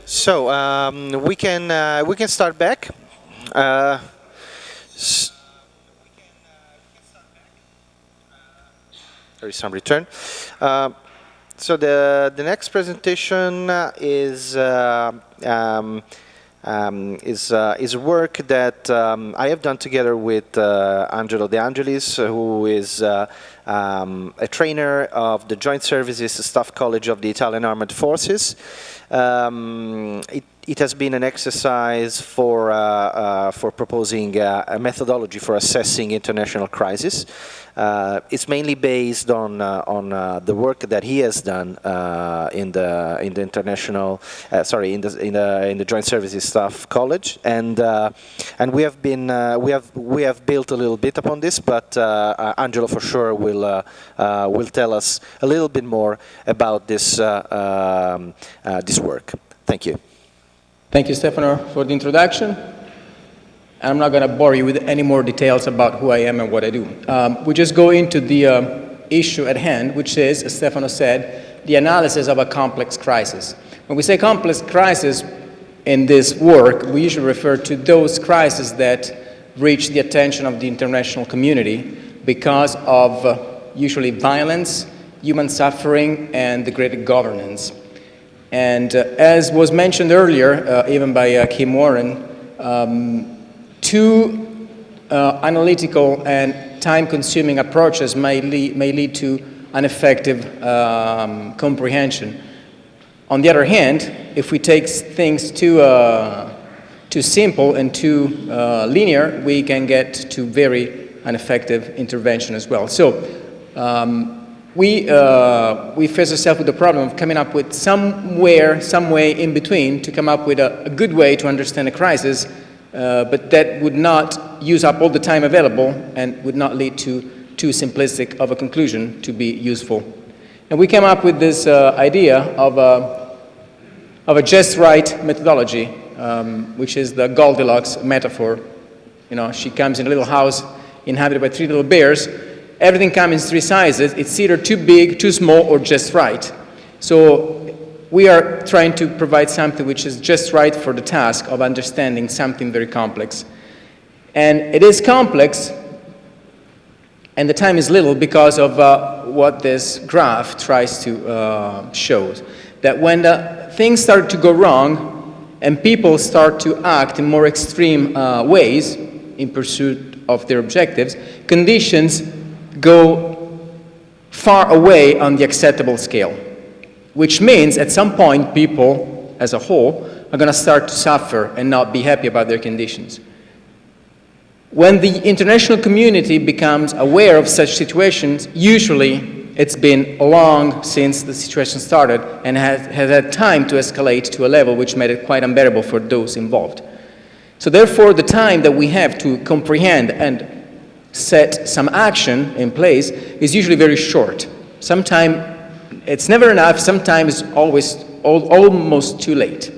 So we can start back. Uh, s- there is some return. Uh, so the next presentation is work that I have done together with Angelo De Angelis, who is a trainer of the Joint Services Staff College of the Italian Armed Forces. It has been an exercise for proposing a methodology for assessing international crisis. It's mainly based on the work that he has done in the international, in the Joint Services Staff College, and we have built a little bit upon this, but Angelo for sure will tell us a little bit more about this this work. Thank you. Thank you, Stefano, for the introduction. I'm not going to bore you with any more details about who I am and what I do. We just go into the issue at hand, which is, as Stefano said, the analysis of a complex crisis. When we say complex crisis in this work, we usually refer to those crises that reach the attention of the international community because of usually violence, human suffering, and degraded governance. And as was mentioned earlier, even by Kim Warren, two analytical and time-consuming approaches may lead to an effective comprehension. On the other hand, if we take things too simple and too linear, we can get to very ineffective intervention as well. So we face ourselves with the problem of coming up with some way in between to come up with a good way to understand a crisis, but that would not use up all the time available and would not lead to too simplistic of a conclusion to be useful. And we came up with this idea of a just right methodology, which is the Goldilocks metaphor. You know, she comes in a little house inhabited by three little bears. Everything comes in three sizes. It's either too big, too small, or just right. So we are trying to provide something which is just right for the task of understanding something very complex. And it is complex, and the time is little because of what this graph tries to show. That when things start to go wrong and people start to act in more extreme ways in pursuit of their objectives, conditions go far away on the acceptable scale, which means at some point people as a whole are going to start to suffer and not be happy about their conditions. When the international community becomes aware of such situations, usually it's been long since the situation started and has had time to escalate to a level which made it quite unbearable for those involved. So therefore, the time that we have to comprehend and set some action in place is usually very short. Sometimes it's never enough, sometimes it's almost too late.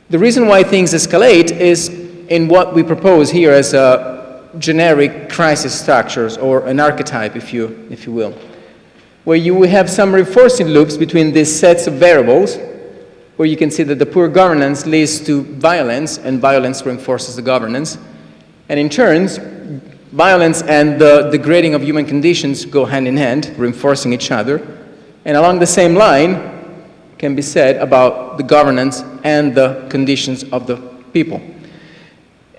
The reason why things escalate is in what we propose here as a generic crisis structures, or an archetype, if you will, where you will have some reinforcing loops between these sets of variables, where you can see that the poor governance leads to violence, and violence reinforces the governance. And in turn, violence and the degrading of human conditions go hand in hand, reinforcing each other. And along the same line can be said about the governance and the conditions of the people.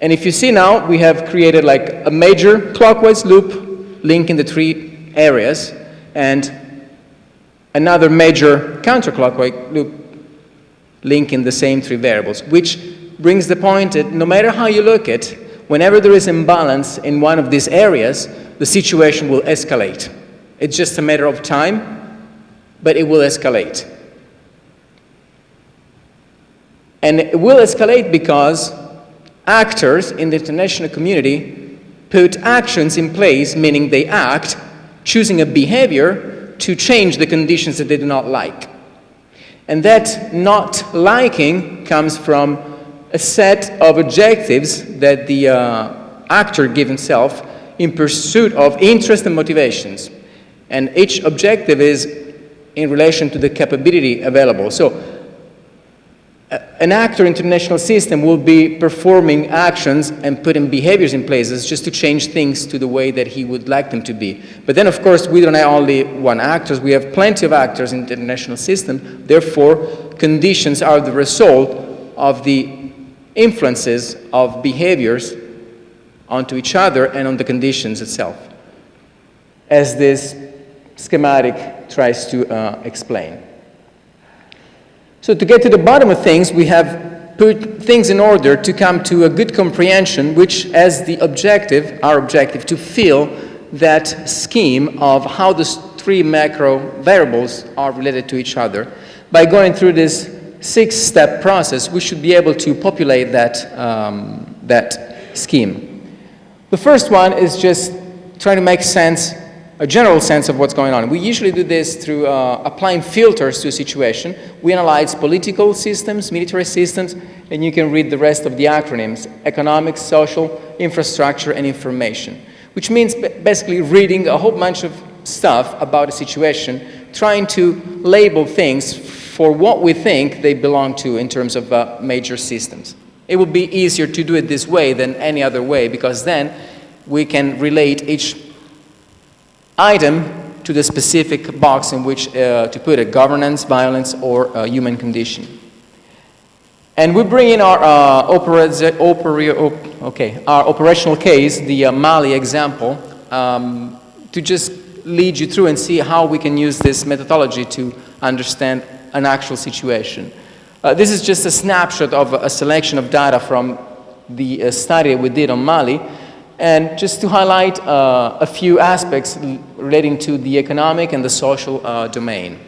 And if you see now, we have created like a major clockwise loop linking the three areas, and another major counterclockwise loop linking the same three variables, which brings the point that no matter how you look at it, whenever there is imbalance in one of these areas, the situation will escalate. It's just a matter of time, but it will escalate. And it will escalate because actors in the international community put actions in place, meaning they act, choosing a behavior to change the conditions that they do not like. And that not liking comes from a set of objectives that the actor gives himself in pursuit of interest and motivations. And each objective is in relation to the capability available. So An actor in the international system will be performing actions and putting behaviors in places just to change things to the way that he would like them to be. But then, of course, we don't have only one actor. We have plenty of actors in the international system. Therefore, conditions are the result of the influences of behaviors onto each other and on the conditions itself, as this schematic tries to explain. So to get to the bottom of things, we have put things in order to come to a good comprehension, which has the objective, our objective, to fill that scheme of how the three macro variables are related to each other. By going through this 6-step process, we should be able to populate that scheme. The first one is just trying to make sense, a general sense of what's going on. We usually do this through applying filters to a situation. We analyze political systems, military systems, and you can read the rest of the acronyms: economic, social, infrastructure, and information, which means basically reading a whole bunch of stuff about a situation, trying to label things for what we think they belong to in terms of major systems. It would be easier to do it this way than any other way, because then we can relate each item to the specific box in which to put it: governance, violence, or human condition. And we bring in our operational case, the Mali example, to just lead you through and see how we can use this methodology to understand an actual situation. This is just a snapshot of a selection of data from the study we did on Mali. And just to highlight a few aspects relating to the economic and the social domain.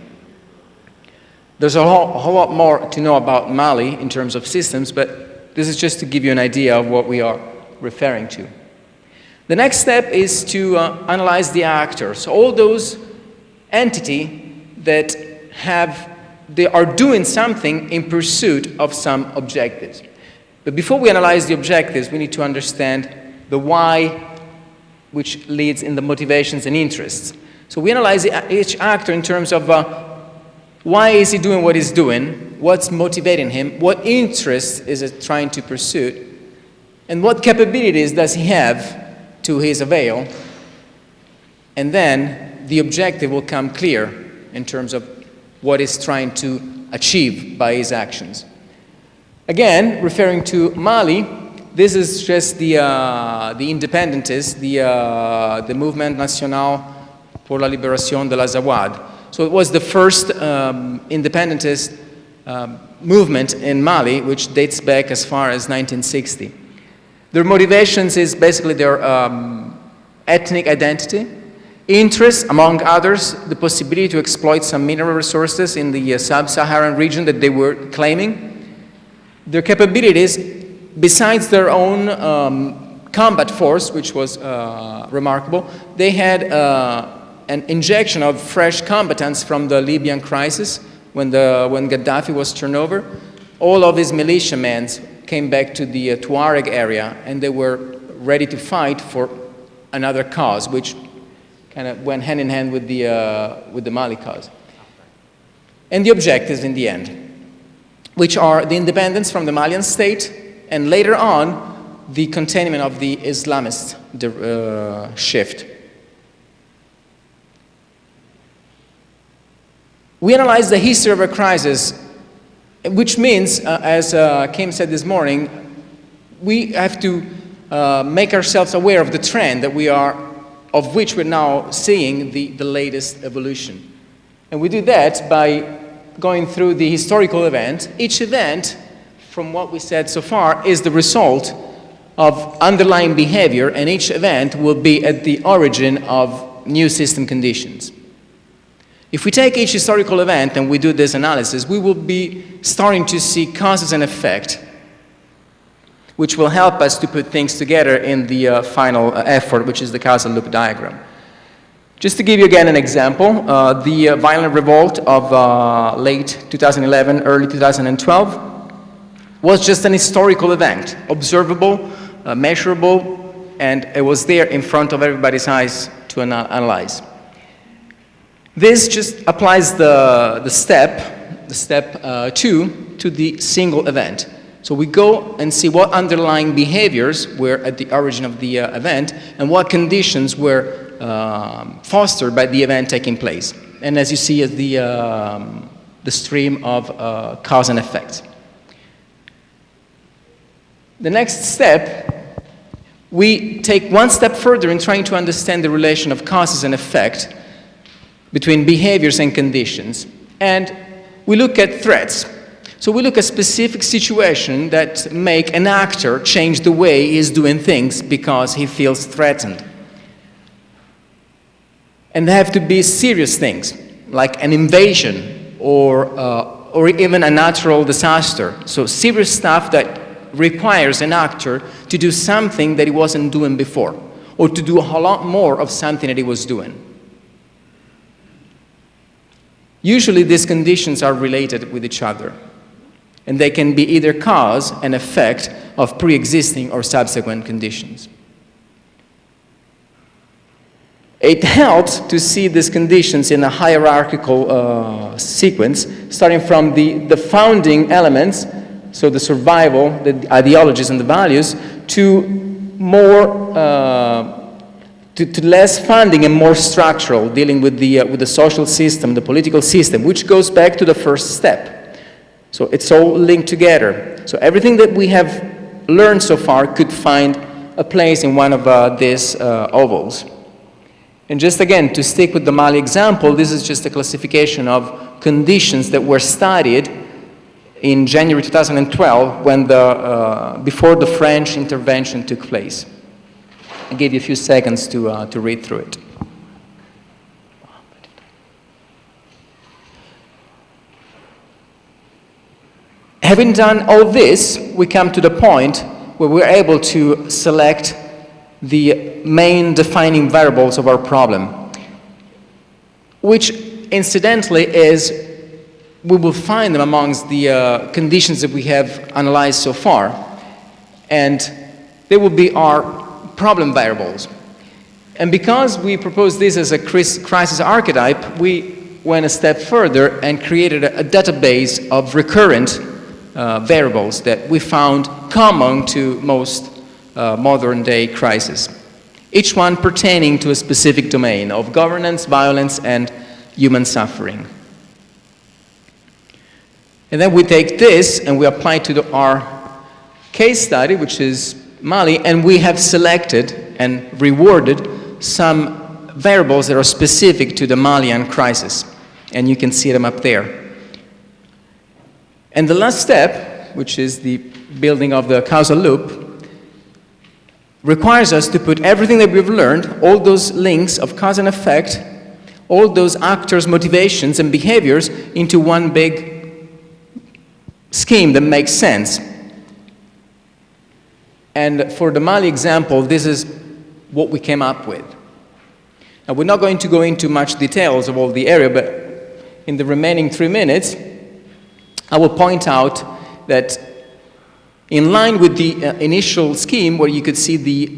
There's a whole lot more to know about Mali in terms of systems, but this is just to give you an idea of what we are referring to. The next step is to analyze the actors, all those entities that they are doing something in pursuit of some objectives. But before we analyze the objectives, we need to understand the why, which leads in the motivations and interests. So we analyze each actor in terms of why is he doing what he's doing, what's motivating him, what interests is it trying to pursue, and what capabilities does he have to his avail. And then the objective will come clear in terms of what he's trying to achieve by his actions. Again, referring to Mali, this is just the independentists, the Mouvement National pour la Libération de l'Azawad. So it was the first independentist movement in Mali, which dates back as far as 1960. Their motivations is basically their ethnic identity, interests, among others, the possibility to exploit some mineral resources in the sub-Saharan region that they were claiming, their capabilities. Besides their own combat force, which was remarkable, they had an injection of fresh combatants from the Libyan crisis when Gaddafi was turned over. All of his militiamen came back to the Tuareg area, and they were ready to fight for another cause, which kind of went hand in hand with the Mali cause. And the objectives in the end, which are the independence from the Malian state, and later on, the containment of the Islamist shift. We analyze the history of a crisis, which means, as Kim said this morning, we have to make ourselves aware of the trend of which we're now seeing the latest evolution. And we do that by going through the historical event. Each event, from what we said so far, is the result of underlying behavior, and each event will be at the origin of new system conditions. If we take each historical event and we do this analysis, we will be starting to see causes and effect, which will help us to put things together in the final effort, which is the causal loop diagram. Just to give you again an example, the violent revolt of late 2011, early 2012, was just an historical event, observable, measurable, and it was there in front of everybody's eyes to analyze. This just applies the step 2 to the single event. So we go and see what underlying behaviors were at the origin of the event and what conditions were fostered by the event taking place. And as you see, the stream of cause and effect. The next step, we take one step further in trying to understand the relation of causes and effect between behaviors and conditions. And we look at threats. So we look at specific situations that make an actor change the way he's doing things because he feels threatened. And they have to be serious things, like an invasion or even a natural disaster. So serious stuff that requires an actor to do something that he wasn't doing before, or to do a lot more of something that he was doing. Usually these conditions are related with each other, and they can be either cause and effect of pre-existing or subsequent conditions. It helps to see these conditions in a hierarchical sequence, starting from the founding elements, so the survival, the ideologies and the values, to more, to less funding and more structural, dealing with the social system, the political system, which goes back to the first step. So it's all linked together. So everything that we have learned so far could find a place in one of these ovals. And just again, to stick with the Mali example, this is just a classification of conditions that were studied in January 2012 when before the French intervention took place. I gave you a few seconds to read through it. Having done all this, we come to the point where we're able to select the main defining variables of our problem, which incidentally is, we will find them amongst the conditions that we have analyzed so far, and they will be our problem variables. And because we propose this as a crisis archetype, we went a step further and created a database of recurrent variables that we found common to most modern-day crises, each one pertaining to a specific domain of governance, violence, and human suffering. And then we take this and we apply it to our case study, which is Mali, and we have selected and rewarded some variables that are specific to the Malian crisis. And you can see them up there. And the last step, which is the building of the causal loop, requires us to put everything that we've learned, all those links of cause and effect, all those actors' motivations and behaviors into one big scheme that makes sense. And for the Mali example, this is what we came up with. Now, we're not going to go into much details of all the area, but in the remaining 3 minutes, I will point out that in line with the initial scheme where you could see the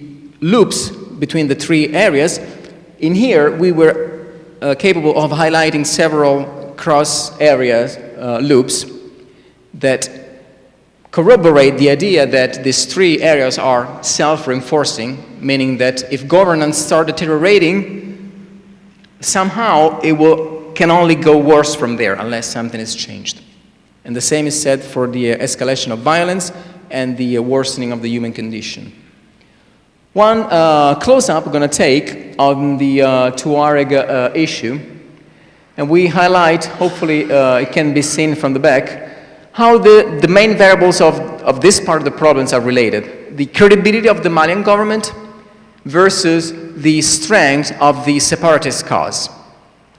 loops between the three areas, in here we were capable of highlighting several cross areas loops that corroborate the idea that these three areas are self-reinforcing, meaning that if governance starts deteriorating, somehow it can only go worse from there unless something is changed. And the same is said for the escalation of violence and the worsening of the human condition. One close-up we're going to take on the Tuareg issue, and we highlight, hopefully it can be seen from the back, how the main variables of this part of the problems are related. The credibility of the Malian government versus the strength of the separatist cause.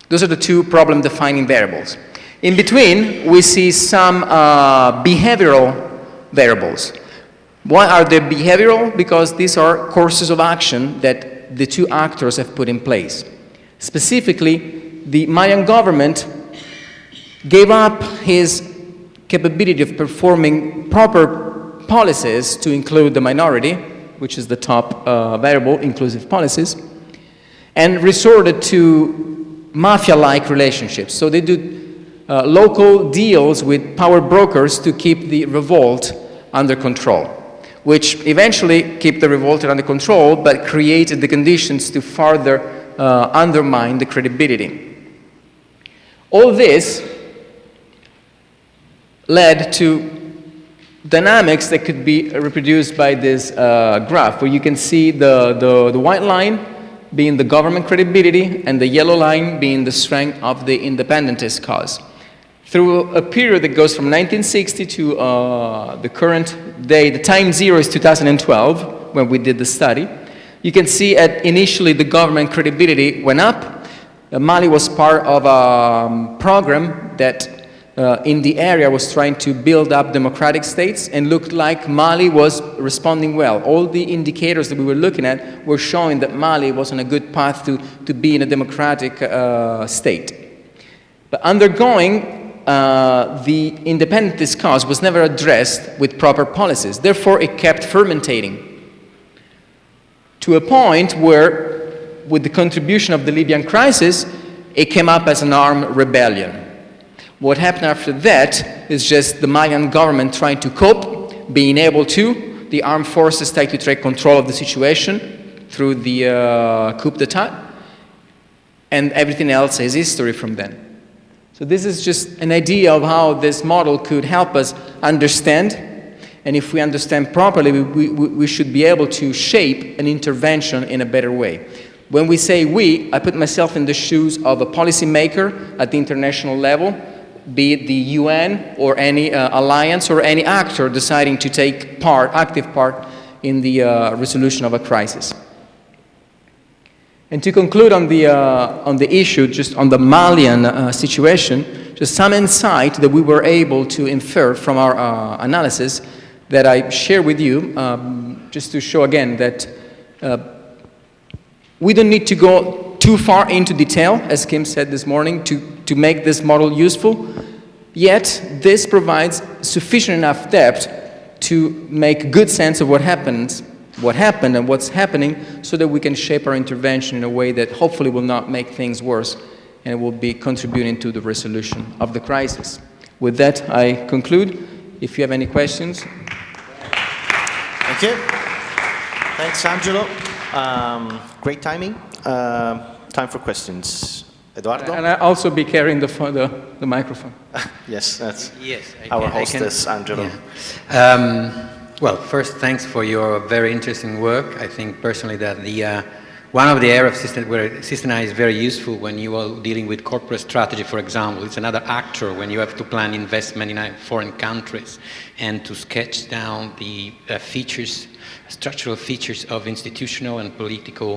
Those are the two problem-defining variables. In between, we see some behavioral variables. Why are they behavioral? Because these are courses of action that the two actors have put in place. Specifically, the Malian government gave up his capability of performing proper policies to include the minority, which is the top variable, inclusive policies, and resorted to mafia-like relationships. So they do local deals with power brokers to keep the revolt under control, which eventually kept the revolt under control, but created the conditions to further undermine the credibility. All this led to dynamics that could be reproduced by this graph, where you can see the white line being the government credibility and the yellow line being the strength of the independentist cause. Through a period that goes from 1960 to the current day, the time zero is 2012, when we did the study. You can see initially the government credibility went up. Mali was part of a program that in the area was trying to build up democratic states, and looked like Mali was responding well. All the indicators that we were looking at were showing that Mali was on a good path to be in a democratic state. But undergoing the independentist cause was never addressed with proper policies. Therefore, it kept fermentating to a point where, with the contribution of the Libyan crisis, it came up as an armed rebellion. What happened after that is just the Malian government trying to cope, being able to, the armed forces trying to take control of the situation through the coup d'etat, and everything else is history from then. So this is just an idea of how this model could help us understand, and if we understand properly, we should be able to shape an intervention in a better way. When we say we, I put myself in the shoes of a policymaker at the international level, be it the UN or any alliance or any actor deciding to take part, active part in the resolution of a crisis. And to conclude on the issue, just on the Malian situation, just some insight that we were able to infer from our analysis that I share with you, just to show again that we don't need to go too far into detail, as Kim said this morning, to make this model useful, yet this provides sufficient enough depth to make good sense of what happened and what's happening, so that we can shape our intervention in a way that hopefully will not make things worse and will be contributing to the resolution of the crisis. With that, I conclude. If you have any questions. Thank you. Thanks, Angelo. Great timing. Time for questions. Eduardo? And I'll also be carrying the microphone. Yes, that's yes, our hostess, Angelo. Yeah. Well, first, thanks for your very interesting work. I think personally that one of the areas where SYSDIC is very useful when you are dealing with corporate strategy, for example. It's another actor when you have to plan investment in foreign countries and to sketch down the structural features of institutional and political